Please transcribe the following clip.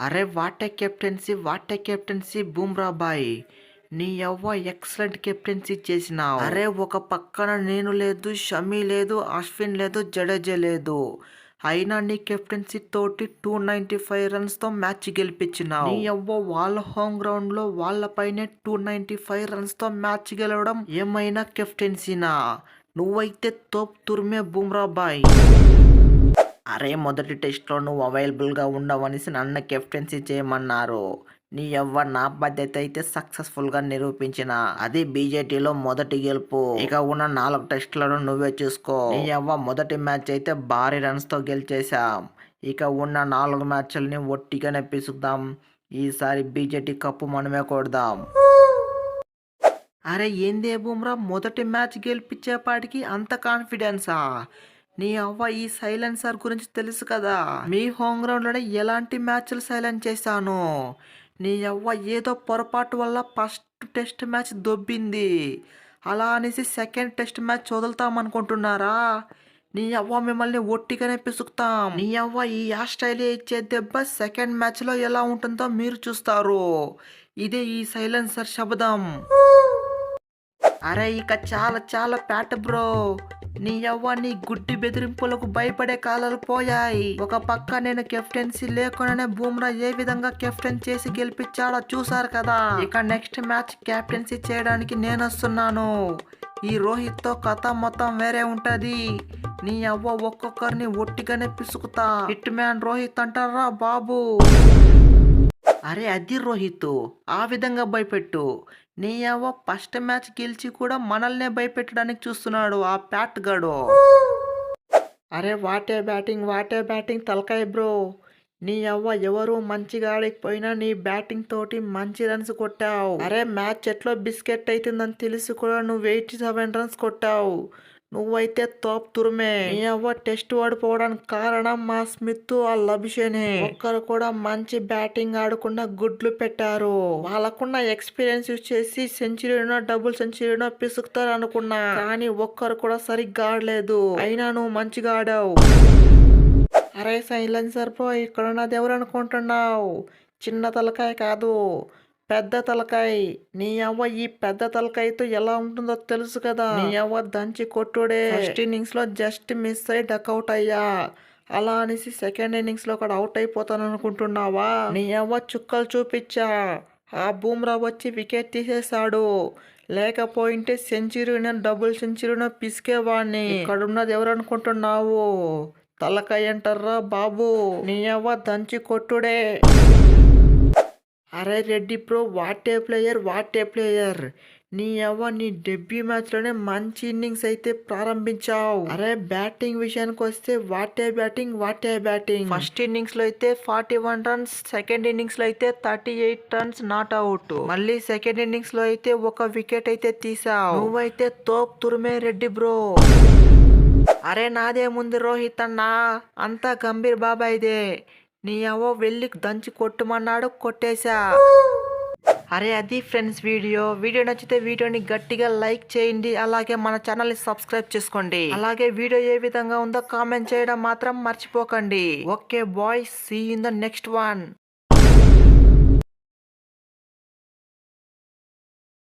అరే what a captaincy Bumrah boy. నీ యవ్వ ఎక్సలెంట్ కెప్టెన్సీ చేసినావు. అరే ఒక పక్కన నేను లేదు, షమి లేదు, అశ్విన్ లేదు, జడేజా లేదు. అయినా నీ కెప్టెన్సీ తోటి 295 రన్స్ తో మ్యాచ్ గెలిపించినావు. నీ యవ్వ వాళ్ళ హోమ్ గ్రౌండ్ లో వాళ్ళపైనే 295 రన్స్ తో మ్యాచ్ గెలవడం ఏమైనా కెప్టెన్సీనా? నువ్వైతే తోప్ తురిమే బూమ్రా బాయ్. అరే మొదటి టెస్ట్లో నువ్వు అవైలబుల్గా ఉండవనేసి నన్ను కెప్టెన్సీ చేయమన్నారు. నీ యవ్వ నా బాధ్యత అయితే సక్సెస్ఫుల్గా నిరూపించిన. అది బీజేటీలో మొదటి గెలుపు. ఇక ఉన్న 4 టెస్టులను నువ్వే చూసుకో. నీ యవ్వ మొదటి మ్యాచ్ అయితే భారీ రన్స్తో గెలిచేశాం. ఇక ఉన్న 4 మ్యాచ్లని ఒట్టిగానే పిసుకుదాం. ఈసారి బీజేటీ కప్పు మనమే కొడదాం. అరే ఏందే బుమ్రా మొదటి మ్యాచ్ గెలిపించేపాటికి అంత కాన్ఫిడెన్సా? నీ అవ్వ ఈ సైలెన్సర్ గురించి తెలుసు కదా. మీ హోమ్ గ్రౌండ్లోనే ఎలాంటి మ్యాచ్లు సైలెంట్ చేశాను. నీ అవ్వ ఏదో పొరపాటు వల్ల ఫస్ట్ టెస్ట్ మ్యాచ్ దొబ్బింది. అలా అనేసి సెకండ్ టెస్ట్ మ్యాచ్ వదులుతామనుకుంటున్నారా? నీ అవ్వ మిమ్మల్ని ఒట్టిగానే పిసుకుతాం. నీ అవ్వ ఈ ఆస్ట్రేలియా ఇచ్చే దెబ్బ సెకండ్ మ్యాచ్లో ఎలా ఉంటుందో మీరు చూస్తారు. ఇదే ఈ సైలెన్సర్ శబ్దం. అరే ఇక చాలా చాలా ప్యాట బ్రో. నీ యవ్వ నీ గుడ్డి బెదిరింపులకు భయపడే కాలాలు పోయాయి. ఒక పక్క నేను కెప్టెన్సీ లేకుండానే బూమ్రా ఏ విధంగా కెప్టెన్ చేసి గెలిపించాడో చూసారు కదా. ఇక నెక్స్ట్ మ్యాచ్ కెప్టెన్సీ చేయడానికి నేను వస్తున్నాను. ఈ రోహిత్ తో కథ మొత్తం వేరే ఉంటది. నీ యవ్వ ఒక్కొక్కరిని ఒట్టిగానే పిసుకుతా. హిట్ మ్యాన్ రోహిత్ అంటారా బాబు. అరే అది రోహిత్, ఆ విధంగా భయపెట్టు. నీ అవ్వ ఫస్ట్ మ్యాచ్ గెలిచి కూడా మనల్నే భయపెట్టడానికి చూస్తున్నాడు ఆ ప్యాట్ గడు. అరే వాటే బ్యాటింగ్ తలకాయ బ్రో. నీ అవ్వ ఎవరు మంచిగా ఆడకపోయినా నీ బ్యాటింగ్ తోటి మంచి రన్స్ కొట్టావు. అరే మ్యాచ్ ఎట్లో బిస్కెట్ అవుతుందని తెలిసి కూడా నువ్వు 87 రన్స్ కొట్టావు. నువ్వైతే తోప్ తురుమే. నీ అవ్వ టెస్ట్ ఓడిపోవడానికి కారణం మా స్మిత్ వాళ్ళ అభిషేనే. ఒక్కరు కూడా మంచి బ్యాటింగ్ ఆడకుండా గుడ్లు పెట్టారు. వాళ్ళకున్న ఎక్స్పీరియన్స్ యూజ్ చేసి సెంచరీనో డబుల్ సెంచరీనో పిసుకుతారు అనుకున్నా. కానీ ఒక్కరు కూడా సరిగ్గా ఆడలేదు. అయినా నువ్వు మంచిగా ఆడావు. అరే సైలెన్సర్ బ్రో, ఇక్కడ ఉన్నది ఎవరు అనుకుంటున్నావు? చిన్న తలకాయ కాదు, పెద్ద తలకాయ. నీ అవ్వ ఈ పెద్ద తలకాయతో ఎలా ఉంటుందో తెలుసు కదా. నీ అవ్వ దంచి కొట్టుడే. ఫస్ట్ ఇన్నింగ్స్ లో జస్ట్ మిస్ అయి డక్అవుట్ అయ్యా. అలా అనేసి సెకండ్ ఇన్నింగ్స్ లో కూడా అవుట్ అయిపోతాను అనుకుంటున్నావా? నీ అవ్వ చుక్కలు చూపించా. ఆ బూమ్రా వచ్చి వికెట్ తీసేశాడు. లేకపోయింటే సెంచరీనో డబుల్ సెంచరీనో పిసికేవాడిని. ఇక్కడున్నది ఎవరు అనుకుంటున్నావు? తలకాయ అంటారా బాబు. నీ అవ్వ దంచి కొట్టుడే. అరే Reddy bro, what a player. నీ అవ్వ నీ డెబ్యూ మ్యాచ్లోనే మంచి ఇన్నింగ్స్ అయితే ప్రారంభించావు. అరే బ్యాటింగ్ విషయానికి వస్తే what a batting. First innings లో అయితే 41 రన్స్, సెకండ్ ఇన్నింగ్స్ లో అయితే 38 రన్స్ నాట్ అవుట్. మళ్ళీ సెకండ్ ఇన్నింగ్స్ లో అయితే ఒక వికెట్ అయితే తీసావు. నువ్వైతే తోప్ తురుమే రెడ్డి బ్రో. అరే నాదే ముందు రోహిత్ అన్నా, అంతా గంభీర్ బాబాయ్దే. నీ అవ్వ వెళ్ళి దంచి కొట్టమన్నాడు, కొట్టేశా. అరే అది ఫ్రెండ్స్ వీడియో నచ్చితే వీడియోని గట్టిగా లైక్ చేయండి. అలాగే మన ఛానల్ని సబ్స్క్రైబ్ చేసుకోండి. అలాగే వీడియో ఏ విధంగా ఉందో కామెంట్ చేయడం మాత్రం మర్చిపోకండి. Okay boys, see in the next one.